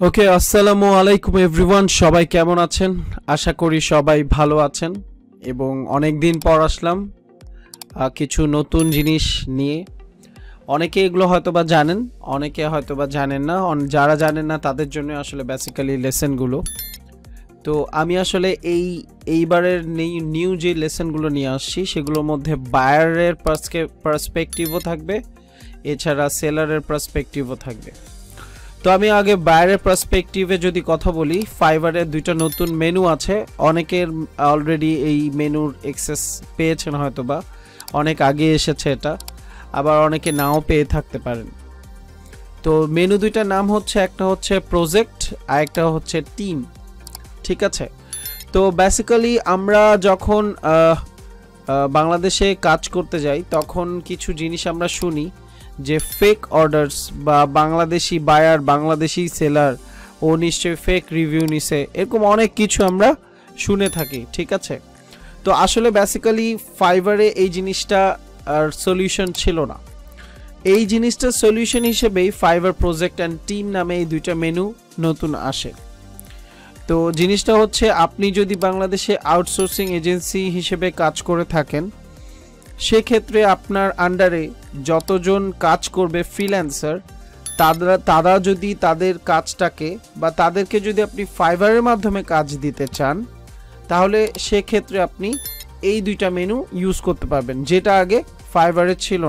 ওকে, আসসালামু আলাইকুম এভরিওয়ান। সবাই কেমন আছেন? আশা করি সবাই ভালো আছেন এবং অনেক দিন পর আসলাম কিছু নতুন জিনিস নিয়ে। অনেকে এগুলো হয়তোবা জানেন, অনেকে হয়তোবা জানেন না। যারা জানেন না তাদের জন্য আসলে বেসিক্যালি লেসনগুলো। তো আমি আসলে এইবারের নিউ যে লেসনগুলো নিয়ে আসছি সেগুলোর মধ্যে বায়ারের পার্সপেক্টিভও থাকবে, এছাড়া সেলারের পার্সপেক্টিভও থাকবে। তো আমি আগে বায়ারের পার্সপেক্টিভে যদি কথা বলি, ফাইবারের দুইটা নতুন মেনু আছে। অনেকের অলরেডি এই মেনুর অ্যাক্সেস পেয়েছেন, হয়তোবা অনেক আগে এসেছে এটা, আবার অনেকে নাও পেয়ে থাকতে পারেন। তো মেনু দুইটার নাম হচ্ছে, একটা হচ্ছে প্রজেক্ট আর একটা হচ্ছে টিম। ঠিক আছে, তো বেসিক্যালি আমরা যখন বাংলাদেশে কাজ করতে যাই তখন কিছু জিনিস আমরা শুনি যে ফেক অর্ডারস বা বাংলাদেশি বায়ার, বাংলাদেশি সেলার, ও নিশ্চয়ই ফেক রিভিউ নিছে, এরকম অনেক কিছু আমরা শুনে থাকি। ঠিক আছে, তো আসলে বেসিক্যালি ফাইবারে এই জিনিসটা আর সলিউশন ছিল না। এই জিনিসটার সলিউশন হিসেবেই ফাইবার প্রজেক্ট অ্যান্ড টিম নামে এই দুইটা মেনু নতুন আসে। তো জিনিসটা হচ্ছে, আপনি যদি বাংলাদেশে আউটসোর্সিং এজেন্সি হিসেবে কাজ করে থাকেন, সেক্ষেত্রে আপনার আন্ডারে যতজন কাজ করবে ফ্রিল্যান্সার, তারা যদি তাদের কাজটাকে বা তাদেরকে যদি আপনি ফাইবারের মাধ্যমে কাজ দিতে চান, তাহলে সেক্ষেত্রে আপনি এই দুইটা মেনু ইউজ করতে পারবেন, যেটা আগে ফাইবারে ছিল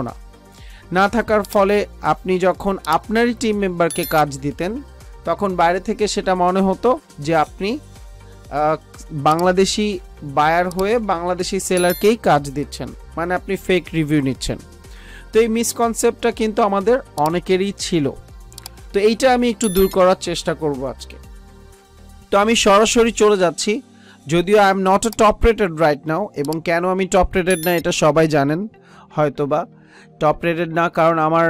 না থাকার ফলে আপনি যখন আপনারই টিম মেম্বারকে কাজ দিতেন, তখন বাইরে থেকে সেটা মনে হতো যে আপনি বাংলাদেশি বায়ার হয়ে বাংলাদেশি সেলারকেই কাজ দিচ্ছেন, মানে আপনি ফেক রিভিউ নিচ্ছেন। তো এই মিসকনসেপ্টটা কিন্তু আমাদের অনেকেরই ছিল। তো এইটা আমি একটু দূর করার চেষ্টা করব আজকে। তো আমি সরাসরি চলে যাচ্ছি, যদিও I am not a top rated right now. এবং কেন আমি টপ রেটেড না এটা সবাই জানেন হয়তোবা। টপ রেটেড না কারণ আমার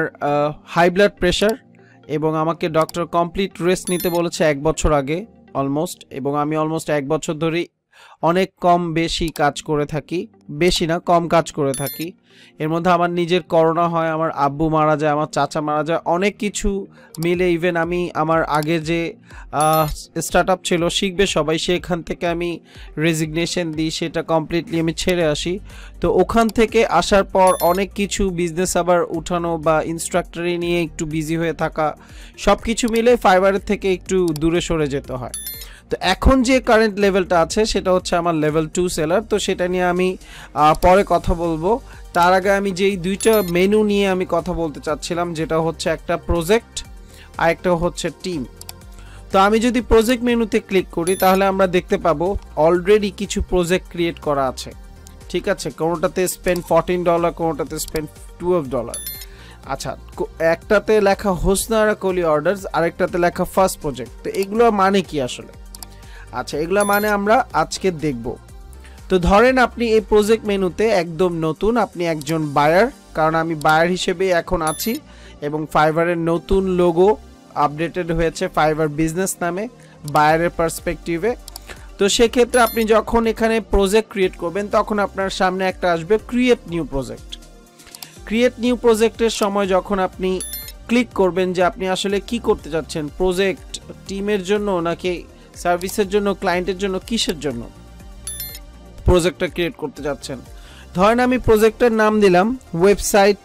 হাই ব্লাড প্রেশার, এবং আমাকে ডক্টর কমপ্লিট রেস্ট নিতে বলেছে 1 বছর আগে অলমোস্ট। এবং আমি অলমোস্ট 1 বছর ধরেই অনেক বেশি কাজ করে থাকি, বেশি না কম কাজ করে থাকি। এর মধ্যে আমার নিজের করোনা হয়, আমার আব্বু মারা যায়, আমার চাচা মারা যায়, অনেক কিছু মিলে। ইভেন আমি আমার আগে যে স্টার্ট আপ ছিল শিখবে সবাই, সেখান থেকে আমি রেজিগনেশন দিই, সেটা কমপ্লিটলি আমি ছেড়ে আসি। তো ওখান থেকে আসার পর অনেক কিছু বিজনেস আবার উঠানো বা ইনস্ট্রাক্টরি নিয়ে একটু বিজি হয়ে থাকা, সব কিছু মিলে ফাইবারের থেকে একটু দূরে সরে যেতে হয়। তো এখন যে কারেন্ট লেভেলটা আছে সেটা হচ্ছে আমার লেভেল 2 সেলার। তো সেটা নিয়ে আমি পরে কথা বলবো। তার আগে আমি যেই দুইটা মেনু নিয়ে আমি কথা বলতে চাচ্ছিলাম, যেটা হচ্ছে একটা প্রজেক্ট আর একটা হচ্ছে টিম। তো আমি যদি প্রজেক্ট মেনুতে ক্লিক করি, তাহলে আমরা দেখতে পাবো অলরেডি কিছু প্রজেক্ট ক্রিয়েট করা আছে। ঠিক আছে, কোনোটাতে স্পেন্ড $14, কোনোটাতে স্পেন্ড $12। আচ্ছা, একটাতে লেখা হোসনারা কলি অর্ডারস, আরেকটাতে লেখা ফার্স্ট প্রজেক্ট। তো এগুলো মানে কি আসলে? আচ্ছা, এগুলো মানে আমরা আজকে দেখব। তো ধরেন আপনি এই প্রজেক্ট মেনুতে একদম নতুন, আপনি একজন বায়ার, কারণ আমি বায়ার হিসেবে এখন আছি, এবং ফাইবারের নতুন লোগো আপডেটেড হয়েছে ফাইবার বিজনেস নামে, বায়ারের পার্সপেক্টিভে। তো সেক্ষেত্রে আপনি যখন এখানে প্রজেক্ট ক্রিয়েট করবেন, তখন আপনার সামনে একটা আসবে create new project. Create new প্রজেক্টের সময় যখন আপনি ক্লিক করবেন যে আপনি আসলে কি করতে যাচ্ছেন, প্রজেক্ট টিমের জন্য নাকি সার্ভিসের জন্য, ক্লায়েন্টের জন্য, কিসের জন্য প্রজেক্টটা ক্রিয়েট করতে যাচ্ছেন। ধরেন আমি প্রজেক্টের নাম দিলাম ওয়েবসাইট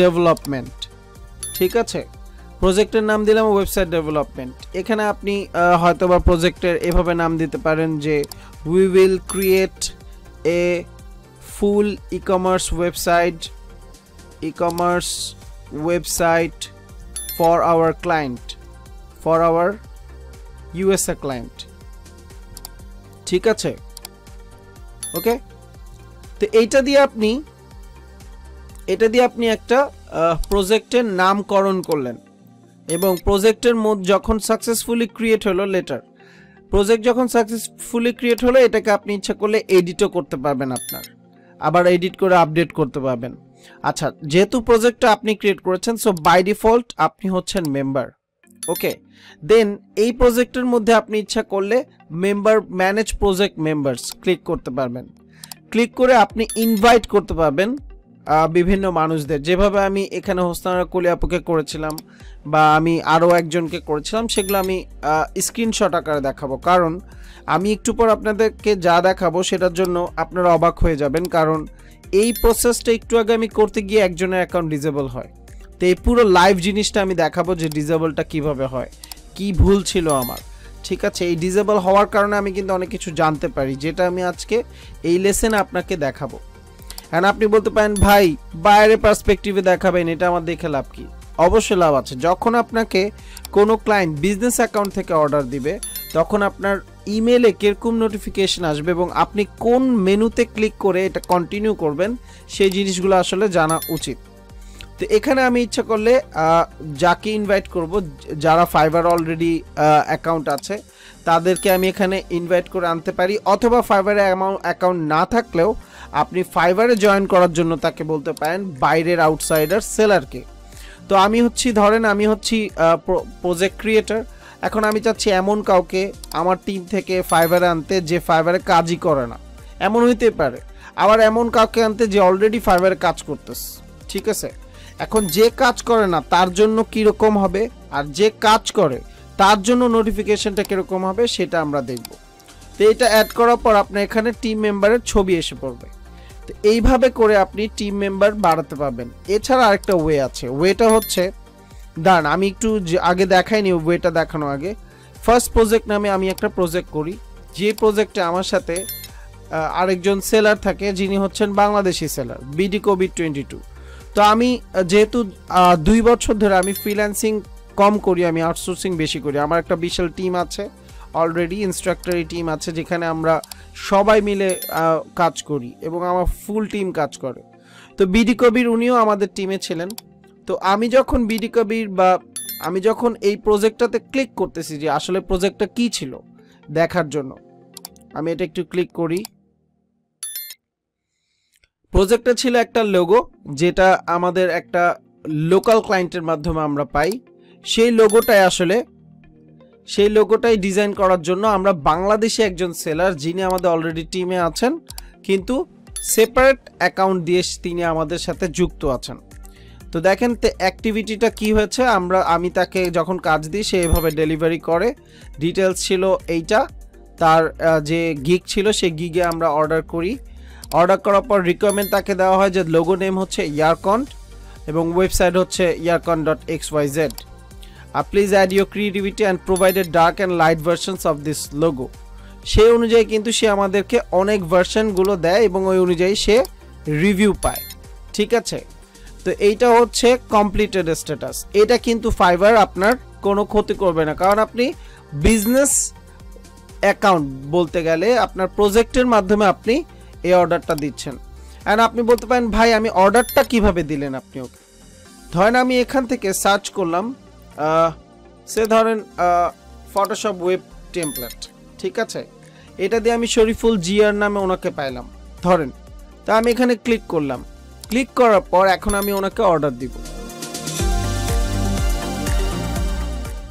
ডেভেলপমেন্ট। ঠিক আছে, প্রজেক্টের নাম দিলাম ওয়েবসাইট ডেভেলপমেন্ট। এখানে আপনি হয়তোবা প্রজেক্টের এভাবে নাম দিতে পারেন যে we will create a full e commerce website for our client, for our USA client. ঠিক আছে, ওকে। তো এটা দিয়ে আপনি একটা প্রজেক্টের নামকরণ করলেন, এবং প্রজেক্টের মধ্যে যখন সাকসেসফুলি ক্রিয়েট হলো, প্রজেক্ট যখন সাকসেসফুলি ক্রিয়েট হলো, এটাকে আপনি ইচ্ছা করলে এডিটও করতে পারবেন, আপনার আবার এডিট করে আপডেট করতে পারবেন। আচ্ছা, যেহেতু প্রজেক্টটা আপনি ক্রিয়েট করেছেন, সো বাই ডিফল্ট আপনি হচ্ছেন মেম্বার। ওকে, দেন এই প্রজেক্টের মধ্যে আপনি ইচ্ছা করলে ম্যানেজ প্রজেক্ট মেম্বার্স ক্লিক করতে পারবেন। ক্লিক করে আপনি ইনভাইট করতে পারবেন বিভিন্ন মানুষদের, যেভাবে আমি এখানে হোসনা কলি আপুকে করেছিলাম বা আমি আরও একজনকে করেছিলাম, সেগুলো আমি স্ক্রিনশট আকারে দেখাবো। কারণ আমি একটু পর আপনাদেরকে যা দেখাবো সেটার জন্য আপনারা অবাক হয়ে যাবেন, কারণ এই প্রসেসটা একটু আগে আমি করতে গিয়ে একজনের অ্যাকাউন্ট ডিসেবল হয়। তো এই পুরো লাইভ জিনিসটা আমি দেখাবো যে ডিসেবলটা কিভাবে হয়, কি ভুল ছিল আমার। ঠিক আছে, এই ডিসেবল হওয়ার কারণে আমি কিন্তু অনেক কিছু জানতে পারি, যেটা আমি আজকে এই লেসেনে আপনাকে দেখাবো। হ্যাঁ, আপনি বলতে পারেন ভাই বাইরে পার্সপেক্টিভে দেখাবেন, এটা আমার দেখে লাভ কি? অবশ্যই লাভ আছে। যখন আপনাকে কোনো ক্লায়েন্ট বিজনেস অ্যাকাউন্ট থেকে অর্ডার দিবে, তখন আপনার ইমেলে কিরকম নোটিফিকেশন আসবে এবং আপনি কোন মেনুতে ক্লিক করে এটা কন্টিনিউ করবেন, সেই জিনিসগুলো আসলে জানা উচিত। তো এখানে আমি ইচ্ছা করলে যাকে ইনভাইট করব, যারা ফাইবার অলরেডি অ্যাকাউন্ট আছে তাদেরকে আমি এখানে ইনভাইট করে আনতে পারি, অথবা ফাইবারে অ্যাকাউন্ট না থাকলেও আপনি ফাইবারে জয়েন করার জন্য তাকে বলতে পারেন বাইরের আউটসাইডার সেলারকে। তো আমি ধরেন আমি হচ্ছি প্রজেক্ট ক্রিয়েটর। এখন আমি চাচ্ছি এমন কাউকে আমার টিম থেকে ফাইবারে আনতে যে ফাইবারে কাজই করে না, এমন হইতে পারে। আবার এমন কাউকে আনতে যে অলরেডি ফাইবারে কাজ করতেছে। ঠিক আছে, এখন যে কাজ করে না তার জন্য কীরকম হবে, আর যে কাজ করে তার জন্য নোটিফিকেশনটা কীরকম হবে সেটা আমরা দেখব। তো এটা অ্যাড করার পর আপনার এখানে টিম মেম্বারের ছবি এসে পড়বে। তো এইভাবে করে আপনি টিম মেম্বার বাড়াতে পারবেন। এছাড়া আরেকটা ওয়ে আছে, ওয়েটা হচ্ছে, দাঁড়ান আমি একটু আগে দেখাইনি, ওয়েটা দেখানো আগে। ফার্স্ট প্রজেক্ট নামে আমি একটা প্রজেক্ট করি, যে প্রজেক্টে আমার সাথে আরেকজন সেলার থাকে, যিনি হচ্ছেন বাংলাদেশি সেলার, বিডি কোভিড 22। তো আমি যেহেতু 2 বছর ধরে আমি ফ্রিল্যান্সিং কম করি, আমি আউটসোর্সিং বেশি করি। আমার একটা বিশাল টিম আছে অলরেডি, ইনস্ট্রাক্টরি টিম আছে, যেখানে আমরা সবাই মিলে কাজ করি এবং আমার ফুল টিম কাজ করে। তো বিডি কবির উনিও আমাদের টিমে ছিলেন। তো আমি যখন বিডি কবির বা আমি যখন এই প্রজেক্টটাতে ক্লিক করতেছি যে আসলে প্রজেক্টটা কি ছিল দেখার জন্য, আমি এটা একটু ক্লিক করি। প্রজেক্টটা ছিল একটা লোগো, যেটা আমাদের একটা লোকাল ক্লায়েন্টের মাধ্যমে আমরা পাই। সেই লোগোটাই ডিজাইন করার জন্য আমরা বাংলাদেশে একজন সেলার, যিনি আমাদের অলরেডি টিমে আছেন কিন্তু সেপারেট অ্যাকাউন্ট দিয়ে তিনি আমাদের সাথে যুক্ত আছেন। তো দেখেন অ্যাক্টিভিটিটা কি হয়েছে, আমি তাকে যখন কাজ দিই সে এভাবে ডেলিভারি করে। ডিটেলস ছিল এইটা, তার যে গিগ ছিল সেই গিগে আমরা অর্ডার করি। অর্ডার করার পর রিকোয়ারমেন্ট তাকে দেওয়া হয় যে লোগো নেম হচ্ছে ইয়ারকন্ট এবং ওয়েবসাইট হচ্ছে yarkont.xyz। Please add your creativity and provided dark and light versions of this logo. সেই অনুযায়ী কিন্তু সে আমাদেরকে অনেক ভার্সনগুলো দেয় এবং ওই অনুযায়ী সে রিভিউ পায়। ঠিক আছে, তো এইটা হচ্ছে কমপ্লিটেড স্ট্যাটাস। এটা কিন্তু ফাইবার আপনার কোনো ক্ষতি করবে না, কারণ আপনি বিজনেস অ্যাকাউন্ট বলতে গেলে আপনার প্রজেক্টের মাধ্যমে আপনি এই অর্ডারটা দিচ্ছেন। অ্যান্ড আপনি বলতে পারেন ভাই আমি অর্ডারটা কিভাবে দিলেন আপনি ওকে? ধরেন আমি এখান থেকে সার্চ করলাম, সে ধরেন ফটোশপ ওয়েব টেমপ্লেট। ঠিক আছে, এটা দিয়ে আমি শরীফুল জিয়ার নামে ওনাকে পাইলাম ধরেন। তা আমি এখানে ক্লিক করলাম, ক্লিক করার পর এখন আমি ওনাকে অর্ডার দিব।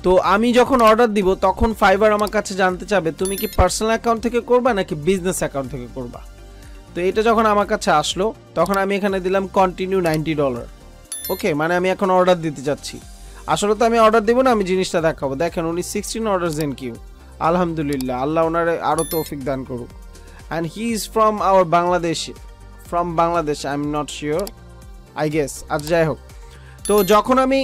তো আমি যখন অর্ডার দিব তখন ফাইবার আমার কাছে জানতে চাবে তুমি কি পার্সোনাল অ্যাকাউন্ট থেকে করবা নাকি বিজনেস অ্যাকাউন্ট থেকে করবা। তো এটা যখন আমার কাছে আসলো তখন আমি এখানে দিলাম কন্টিনিউ $90। ওকে, মানে আমি এখন অর্ডার দিতে যাচ্ছি। আসলে তো আমি অর্ডার দিব না, আমি জিনিসটা দেখাবো। দেখেন উনি 16 অর্ডারস ইন কিউ। আলহামদুলিল্লাহ, আল্লাহ ওনারে আরও তৌফিক দান করুক। And he is from our Bangladesh, I am not sure, I guess. আচ্ছা যাই হোক, তো যখন আমি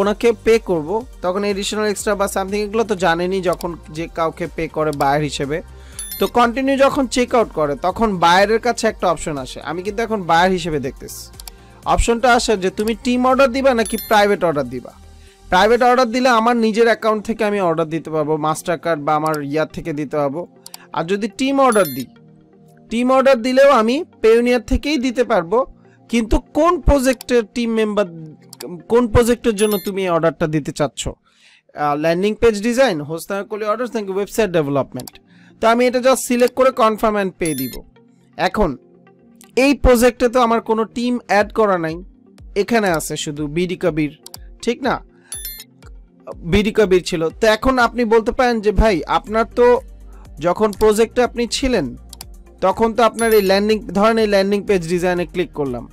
ওনাকে পে করব তখন এডিশনাল এক্সট্রা বা সামথিং এগুলো তো জানেনই, যখন যে কাউকে পে করে বায়ার হিসেবে। তো কন্টিনিউ যখন চেক আউট করে তখন বায়ারের কাছে একটা অপশন আসে, আমি কিন্তু এখন বায়ার হিসেবে দেখতেছি। অপশনটা আসে যে তুমি টিম অর্ডার দিবা নাকি প্রাইভেট অর্ডার দিবা। প্রাইভেট অর্ডার দিলে আমার নিজের অ্যাকাউন্ট থেকে আমি অর্ডার দিতে পারবো, মাস্টার কার্ড বা আমার ইয়ার থেকে দিতে পারবো। আর যদি টিম অর্ডার দিলেও আমি পেওনিয়ার থেকেই দিতে পারবো। কিন্তু কোন প্রজেক্টের জন্য তুমি এই অর্ডারটা দিতে চাচ্ছ, ল্যান্ডিং পেজ ডিজাইন, হোস্ট কলি অর্ডার নাকি ওয়েবসাইট ডেভেলপমেন্ট। তো আমি এটা জাস্ট সিলেক্ট করে কনফার্ম অ্যান্ড পে দিব। এখন এই প্রজেক্টে তো আমার কোনো টিম অ্যাড করা নাই, এখানে আছে শুধু বিডি কবির, ঠিক না? বিডি কবির ছিল। তো এখন আপনি বলতে পারেন যে ভাই আপনার তো যখন প্রজেক্টে আপনি ছিলেন তখন তো আপনার এই ল্যান্ডিং পেজ ডিজাইনে ক্লিক করলাম,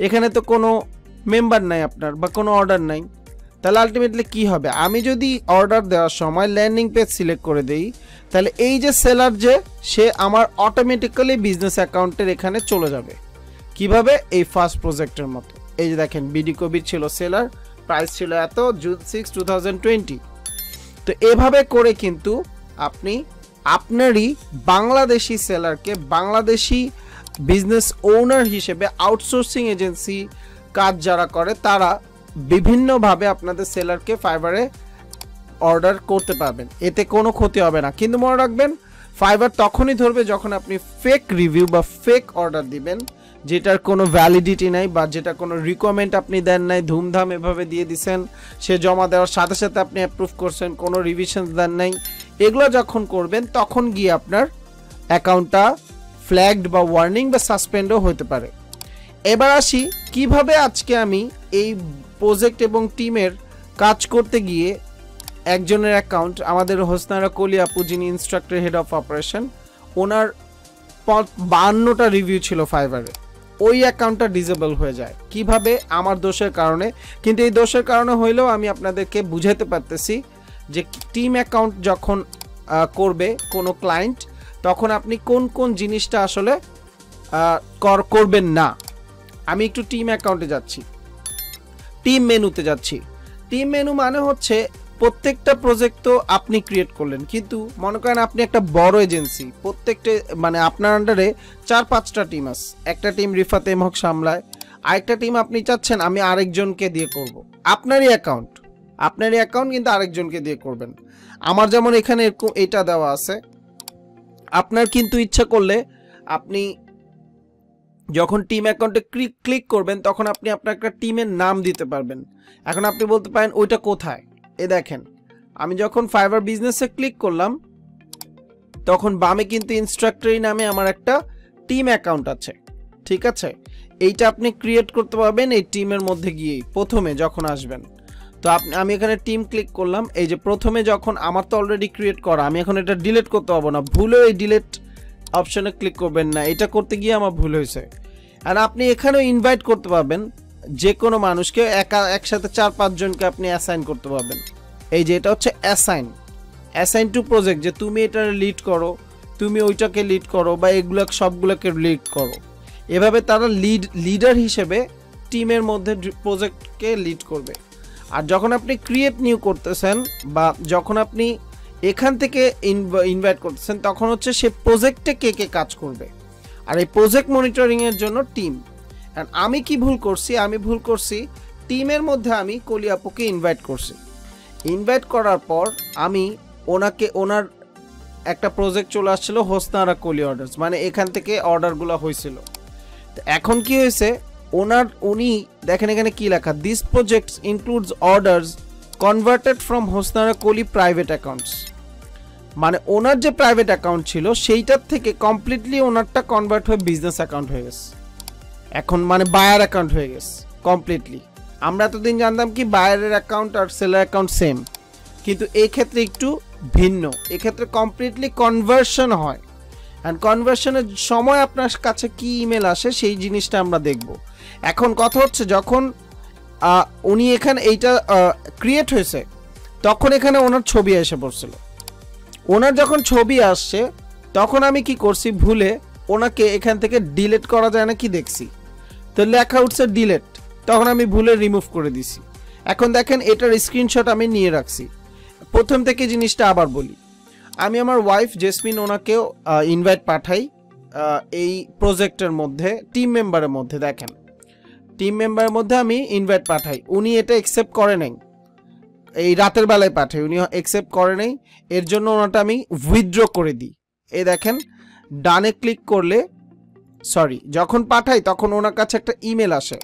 এখানে তো কোনো মেম্বার নাই আপনার বা কোনো অর্ডার নাই, তাহলে আলটিমেটলি কি হবে? আমি যদি অর্ডার দেওয়ার সময় ল্যান্ডিং পেজ সিলেক্ট করে দেই, তাহলে এই যে সেলার সে আমার অটোমেটিক্যালি বিজনেস অ্যাকাউন্টের এখানে চলে যাবে। কিভাবে? এই ফার্স্ট প্রজেক্টের মতো। এই যে দেখেন বিডি কবির ছিল সেলার, প্রাইস ছিল এত, জুন 6, 2020। তো এভাবে করে কিন্তু আপনি আপনারই বাংলাদেশি সেলারকে বাংলাদেশি বিজনেস ওনার হিসেবে আউটসোর্সিং এজেন্সি কাজ যারা করে তারা বিভিন্নভাবে আপনাদের সেলারকে ফাইবারে অর্ডার করতে পারবেন, এতে কোনো ক্ষতি হবে না। কিন্তু মনে রাখবেন, ফাইবার তখনই ধরবে যখন আপনি ফেক রিভিউ বা ফেক অর্ডার দিবেন, যেটার কোনো ভ্যালিডিটি নাই বা যেটা কোনো রিকমেন্ড আপনি দেন নাই, ধুমধাম এভাবে দিয়ে দিছেন, সে জমা দেওয়ার সাথে সাথে আপনি অ্যাপ্রুভ করছেন, কোনো রিভিশন দেন নাই। এগুলো যখন করবেন তখন গিয়ে আপনার অ্যাকাউন্টটা ফ্ল্যাগড বা ওয়ার্নিং বা সাসপেন্ডও হতে পারে। এবার আসি কিভাবে আজকে আমি এই প্রজেক্ট এবং টিমের কাজ করতে গিয়ে একজনের অ্যাকাউন্ট, আমাদের হোসনারা কলি আপু যিনি ইনস্ট্রাক্টর হেড অফ অপারেশন, ওনার 52টা রিভিউ ছিল ফাইবারে, ওই অ্যাকাউন্টটা ডিসেবল হয়ে যায়। কিভাবে? আমার দোষের কারণে। কিন্তু এই দোষের কারণে হইলেও আমি আপনাদেরকে বুঝাতে পারতেছি যে টিম অ্যাকাউন্ট যখন করবে কোনো ক্লায়েন্ট, তখন আপনি কোন কোন জিনিসটা আসলে করবেন না। আমি একটু টিম অ্যাকাউন্টে যাচ্ছি, টিম মেনুতে যাচ্ছি। টিম মেনু মানে হচ্ছে প্রত্যেকটা প্রজেক্ট তো আপনি ক্রিয়েট করলেন, কিন্তু মনে করেন আপনি একটা বড় এজেন্সি, প্রত্যেকটা মানে আপনার আন্ডারে 4-5টা টিম আছে। একটা টিম রিফাত এম হক সামলায়, আরেকটা টিম আপনি চাচ্ছেন আমি আরেকজনকে দিয়ে করব। আপনারই অ্যাকাউন্ট কিন্তু আরেকজনকে দিয়ে করবেন। আমার যেমন এখানে এটা দেওয়া আছে, আপনার কিন্তু ইচ্ছা করলে আপনি যখন টিম অ্যাকাউন্টে ক্লিক করবেন তখন আপনি আপনার একটা টিমের নাম দিতে পারবেন। এখন আপনি বলতে পারেন ওইটা কোথায়? এ দেখেন, আমি যখন ফাইবার বিজনেসে ক্লিক করলাম তখন বামে কিন্তু ইনস্ট্রাক্টরি নামে আমার একটা টিম অ্যাকাউন্ট আছে, ঠিক আছে? এইটা আপনি ক্রিয়েট করতে পারবেন এই টিমের মধ্যে গিয়েই প্রথমে যখন আসবেন। তো আমি এখানে টিম ক্লিক করলাম, এই যে প্রথমে যখন আমার তো অলরেডি ক্রিয়েট করা, আমি এখন এটা ডিলিট করতে পারবো না, ভুলেও এই ডিলিট অপশনে ক্লিক করবেন না, এটা করতে গিয়ে আমার ভুল হয়েছে। আর আপনি এখানেও ইনভাইট করতে পারবেন যে কোনো মানুষকে, একসাথে 4-5 জনকে আপনি অ্যাসাইন করতে পারবেন। এই যে এটা হচ্ছে অ্যাসাইন টু প্রজেক্ট, যে তুমি এটা লিড করো, তুমি ওইটাকে লিড করো, বা এগুলো সবগুলোকে লিড করো। এভাবে তারা লিডার হিসেবে টিমের মধ্যে প্রজেক্টকে লিড করবে। আর যখন আপনি ক্রিয়েট নিউ করতেছেন বা যখন আপনি এখান থেকে ইনভাইট করতেছেন, তখন হচ্ছে সে প্রজেক্টে কে কে কাজ করবে। আর এই প্রজেক্ট মনিটরিংয়ের জন্য টিম। আর আমি কি ভুল করছি? আমি ভুল করছি টিমের মধ্যে আমি কলি আপুকে ইনভাইট করছি। ইনভাইট করার পর আমি ওনার একটা প্রজেক্ট চলে আসছিল হোসনারা কলি অর্ডার্স, মানে এখান থেকে অর্ডারগুলো হয়েছিল। তো এখন কি হয়েছে, উনি দেখেন এখানে কি লেখা, this projects includes orders converted from Hosnara কলি প্রাইভেট অ্যাকাউন্টস। মানে ওনার যে প্রাইভেট অ্যাকাউন্ট ছিল সেইটার থেকে কমপ্লিটলি ওনারটা কনভার্ট হয়ে বিজনেস অ্যাকাউন্ট হয়ে গেছে, এখন মানে বায়ার অ্যাকাউন্ট হয়ে গেছে কমপ্লিটলি। আমরা এতদিন জানতাম কি বায়ারের অ্যাকাউন্ট আর সেলার অ্যাকাউন্ট সেম, কিন্তু এই ক্ষেত্রে একটু ভিন্ন। এক্ষেত্রে কমপ্লিটলি কনভার্সন হয়, অ্যান্ড কনভার্সনের সময় আপনার কাছে কি ইমেল আসে সেই জিনিসটা আমরা দেখব। এখন কথা হচ্ছে, যখন উনি এখানে এইটা ক্রিয়েট হয়েছে তখন এখানে ওনার ছবি এসে পড়ছিল। ওনার যখন ছবি আসছে তখন আমি কি করছি, ভুলে ওনাকে এখান থেকে ডিলিট করা যায় না কি দেখছি, তো লেখা উঠছে ডিলিট, তখন আমি ভুলে রিমুভ করে দিছি। এখন দেখেন এটার স্ক্রিনশট আমি নিয়ে রাখছি। প্রথম থেকে জিনিসটা আবার বলি, আমি আমার ওয়াইফ জেসমিন ওনাকেও ইনভাইট পাঠাই এই প্রজেক্টের মধ্যে, টিম মেম্বারের মধ্যে। দেখেন টিম মেম্বারের মধ্যে আমি ইনভাইট পাঠাই, উনি এটা অ্যাকসেপ্ট করে নাই, এই রাতের বেলায় পাঠাই, উনি অ্যাকসেপ্ট করে নাই, এর জন্য ওনাটা আমি উইথড্র করে দিই। এই দেখেন ডানে ক্লিক করলে, সরি যখন পাঠাই তখন ওনার কাছে একটা ইমেল আসে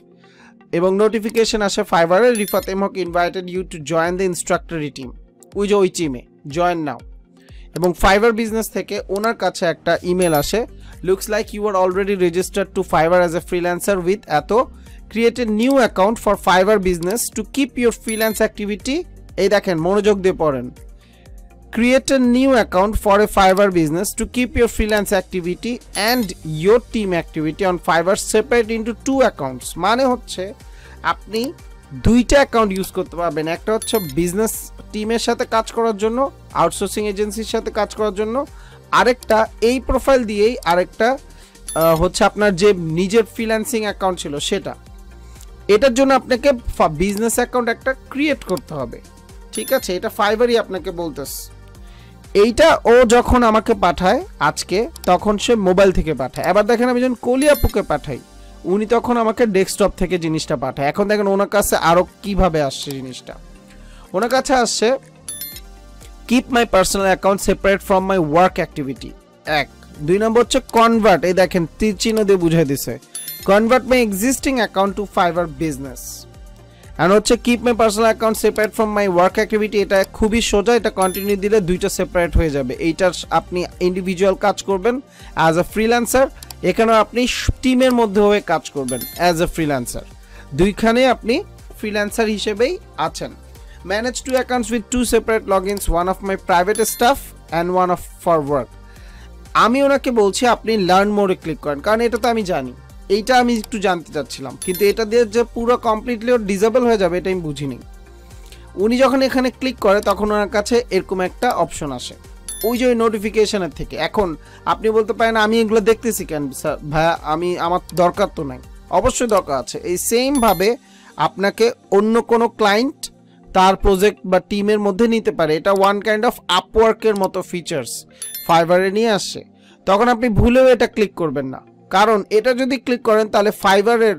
এবং নোটিফিকেশন আসে ফাইবারের, Rifat M Haq invited you to join the instructory team, ওই টিমে জয়েন নাও। এবং ফাইবার বিজনেস থেকে ওনার কাছে একটা ইমেল আসে, looks like you are already registered to Fiverr as a freelancer with এত, create a new account for Fiverr business to keep your freelance activity. এই দেখেন মনোযোগ দিয়ে পড়েন, create a new account for a Fiverr business to keep your freelance activity and your team activity on Fiverr separate into two accounts মানে হচ্ছে আপনি দুইটা account use করতে পারবেন একটা হচ্ছে বিজনেস টিমের সাথে কাজ করার জন্য আউটসোর্সিং এজেন্সির সাথে কাজ করার জন্য আরেকটা এই প্রোফাইল দিয়েই আরেকটা হচ্ছে আপনার যে নিজের ফ্রিল্যান্সিং অ্যাকাউন্ট ছিল সেটা এটার জন্য আপনাকে বিজনেস অ্যাকাউন্ট একটা ক্রিয়েট করতে হবে ঠিক আছে এটা ফাইবারই আপনাকে বলতেছে এইটা ও যখন আমাকে পাঠায় আজকে তখন সে মোবাইল থেকে পাঠায় এবার দেখেন আমি যখন কলিয়াপুকে পাঠাই উনি তখন আমাকে ডেস্কটপ থেকে জিনিসটা পাঠায় এখন দেখেন ওনার কাছে আরো কিভাবে আসছে জিনিসটা ওনার কাছে আসছে keep my personal account separate from my work activity এক দুই নম্বর হচ্ছে কনভার্ট এই দেখেন তীর চিহ্ন দিয়ে বুঝাই দিছে convert my existing account to Fiverr business আর হচ্ছে keep my personal account separate from my work activity এটা খুবই সোজা এটা কন্টিনিউ দিলে দুইটা সেপারেট হয়ে যাবে এইটার আপনি ইন্ডিভিজুয়াল কাজ করবেন অ্যাজ আ ফ্রিল্যান্সার এখানেও আপনি টিমের মধ্যে হয়ে কাজ করবেন অ্যাজ আ ফ্রিল্যান্সার দুইখানে আপনি ফ্রিল্যান্সার হিসেবেই আছেন manage two accounts with two separate logins one of my private stuff and one of for work আমি ওনাকে বলছি আপনি লার্ন মোরে ক্লিক করেন কারণ এটা তো আমি জানি এইটা আমি একটু জানতে চাচ্ছিলাম কিন্তু এটা দিয়ে যে পুরো কমপ্লিটলি ওর ডিসেবল হয়ে যাবে এটা আমি বুঝিনি উনি যখন এখানে ক্লিক করে তখন ওনার কাছে এরকম একটা অপশন আসে ওই যে ওই নোটিফিকেশনের থেকে এখন আপনি বলতে পারেন আমি এগুলো দেখতেছি কেন ভাইয়া আমি আমার দরকার তো নাই অবশ্যই দরকার আছে এই সেম ভাবে আপনাকে অন্য কোনো ক্লায়েন্ট তার প্রজেক্ট বা টিমের মধ্যে নিতে পারে এটা ওয়ান কাইন্ড অফ আপওয়ার্কের মতো ফিচার্স ফাইবারে নিয়ে আসছে তখন আপনি ভুলেও এটা ক্লিক করবেন না কারণ এটা যদি ক্লিক করেন তাহলে ফাইবারের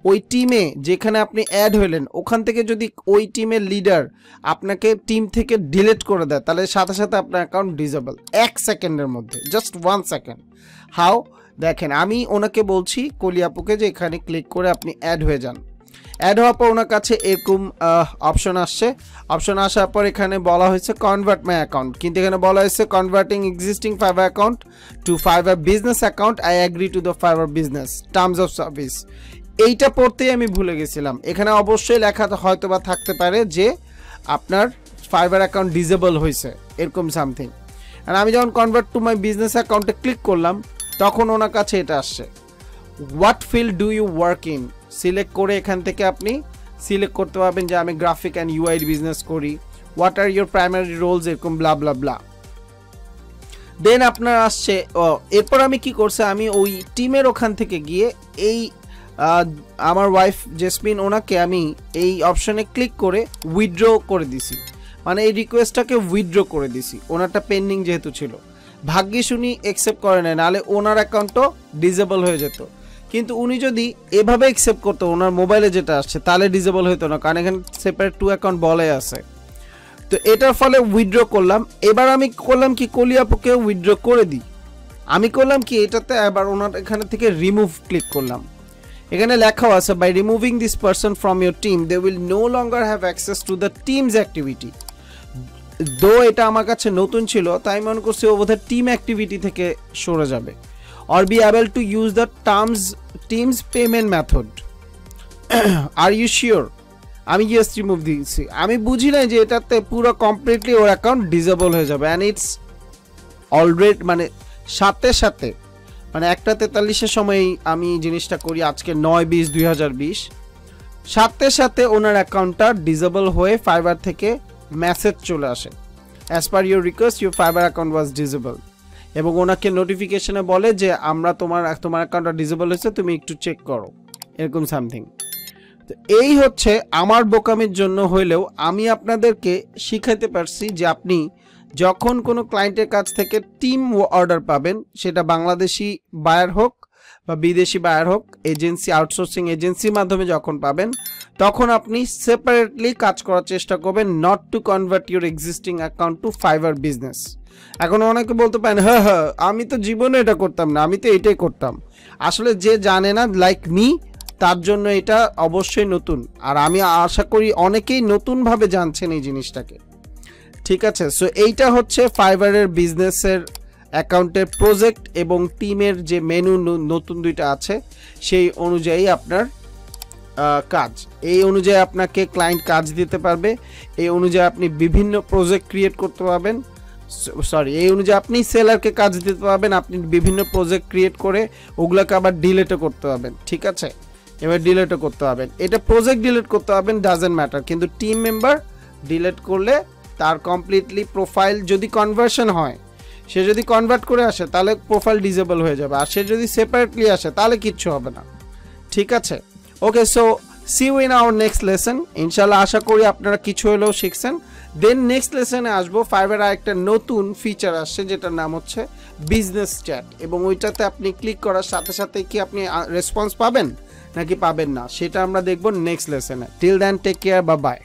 ওই টিমে যেখানে আপনি অ্যাড হলেন ওখান থেকে যদি ওই টিমের লিডার আপনাকে টিম থেকে ডিলিট করে দেয় তাহলে সাথে সাথে আপনার অ্যাকাউন্ট ডিসেবল 1 সেকেন্ডের মধ্যে জাস্ট 1 সেকেন্ড হাউ দেখেন আমি ওনাকে বলছি কলিয়াপুকে যে এখানে ক্লিক করে আপনি অ্যাড হয়ে যান অ্যাড হওয়ার পর ওনার কাছে এরকম অপশন আসছে অপশন আসার পর এখানে বলা হয়েছে কনভার্ট মাই অ্যাকাউন্ট কিন্তু এখানে বলা হয়েছে converting existing fibre account to Fiverr business account I agree to the fibre business terms of service এইটা পড়তেই আমি ভুলে গেছিলাম এখানে অবশ্যই লেখা হয়তো বা থাকতে পারে যে আপনার ফাইবার অ্যাকাউন্ট ডিসেবল হয়েছে এরকম সামথিং আর আমি যখন কনভার্ট টু মাই বিজনেস অ্যাকাউন্টে ক্লিক করলাম তখন ওনার কাছে এটা আসছে what field do you work in select করে এখান থেকে আপনি সিলেক্ট করতে পারবেন যে আমি গ্রাফিক অ্যান্ড ইউআই বিজনেস করি what are your primary roles এরকম ব্লা ব্লা ব্লা দেন আপনার আসছে এরপর আমি কি করছি আমি ওই টিমের ওখান থেকে গিয়ে এই আমার ওয়াইফ জেসমিন ওনাকে আমি এই অপশনে ক্লিক করে উইথড্র করে দিছি মানে এই রিকোয়েস্টটাকে উইথড্র করে দিছি ওনারটা পেন্ডিং যেহেতু ছিল ভাগ্যিস উনি অ্যাকসেপ্ট করে নেয় নাহলে ওনার অ্যাকাউন্টও ডিসেবল হয়ে যেত কিন্তু উনি যদি এভাবে অ্যাকসেপ্ট করতো ওনার মোবাইলে যেটা আসছে তাহলে ডিসেবল হতো না কারণ এখানে সেপারেট টু অ্যাকাউন্ট বলে আছে তো এটার ফলে উইথড্র করলাম এবার আমি করলাম কি কলিয়াপুকে উইথড্র করে দিই আমি করলাম কি এটাতে এবার ওনার এখানে থেকে রিমুভ ক্লিক করলাম এখানে লেখা আছে by removing this person from your team they will no longer have access to the team's activity though এটা আমার কাছে নতুন ছিল তাই মনে করছি ও বোধহয় টিম অ্যাক্টিভিটি থেকে সরে যাবে or be able to use the team's payment method are you sure আমি জাস্ট রিমুভ দিয়েছি আমি বুঝি না যে এটাতে পুরো কমপ্লিটলি ওর অ্যাকাউন্ট ডিসেবল হয়ে যাবে এন্ড ইটস অলরেডি মানে সাথে সাথে মানে 1:43 এর সময় আমি জিনিসটা করি আজকে 9/20/2020 সাথে সাথে ওনার অ্যাকাউন্টটা ডিসেবল হয়ে ফাইবার থেকে মেসেজ চলে আসে as per your request your fiber account was disabled এবং ওনাকে নোটিফিকেশনে বলে যে আমরা তোমার অ্যাকাউন্টটা ডিসেবল হয়েছে তুমি একটু চেক করো এরকম সামথিং তো এই হচ্ছে আমার বোকামির জন্য হইলেও আমি আপনাদেরকে শিখাইতে পারছি যে আপনি যখন কোনো ক্লায়েন্টের কাছ থেকে টিম অর্ডার পাবেন সেটা বাংলাদেশি বায়ার হোক বা বিদেশি বায়ার হোক এজেন্সি আউটসোর্সিং এজেন্সির মাধ্যমে যখন পাবেন তখন আপনি সেপারেটলি কাজ করার চেষ্টা করবেন not to convert your existing account to Fiverr business এখন অনেকে বলতে পারেন হ্যাঁ আমি তো জীবনে এটা করতাম না আমি তো এটাই করতাম আসলে যে জানে না লাইক মি তার জন্য এটা অবশ্যই নতুন আর আমি আশা করি অনেকেই নতুনভাবে জানছেন এই জিনিসটাকে ঠিক আছে সো এইটা হচ্ছে ফাইবারের বিজনেসের অ্যাকাউন্টের প্রজেক্ট এবং টিমের যে মেনু নতুন দুইটা আছে সেই অনুযায়ী আপনার কাজ এই অনুযায়ী আপনাকে ক্লায়েন্ট কাজ দিতে পারবে এই অনুযায়ী আপনি বিভিন্ন প্রজেক্ট ক্রিয়েট করতে পারবেন সরি, এই অনুযায়ী আপনি সেলারকে কাজ দিতে পারবেন। আপনি বিভিন্ন প্রজেক্ট ক্রিয়েট করে ওগুলোকে আবার ডিলিটও করতে পারবেন, ঠিক আছে? এবার ডিলিটও করতে পারবেন, এটা প্রজেক্ট ডিলিট করতে পারবেন, ডাজেন্ট ম্যাটার। কিন্তু টিম মেম্বার ডিলিট করলে তার কমপ্লিটলি প্রোফাইল যদি কনভার্সন হয়, সে যদি কনভার্ট করে আসে তাহলে প্রোফাইল ডিসেবল হয়ে যাবে, আর সে যদি সেপারেটলি আসে তাহলে কিচ্ছু হবে না, ঠিক আছে? Okay, so see you in our next lesson. ইনশাল্লাহ আশা করি আপনারা কিছু হলেও শিখছেন। দেন নেক্সট লেসনে আসবো, ফাইবার একটা নতুন ফিচার আসছে যেটার নাম হচ্ছে বিজনেস চ্যাট, এবং ওইটাতে আপনি ক্লিক করার সাথে সাথে কি আপনি রেসপন্স পাবেন নাকি পাবেন না সেটা আমরা দেখব নেক্সট লেসনে। Till then take care, bye by.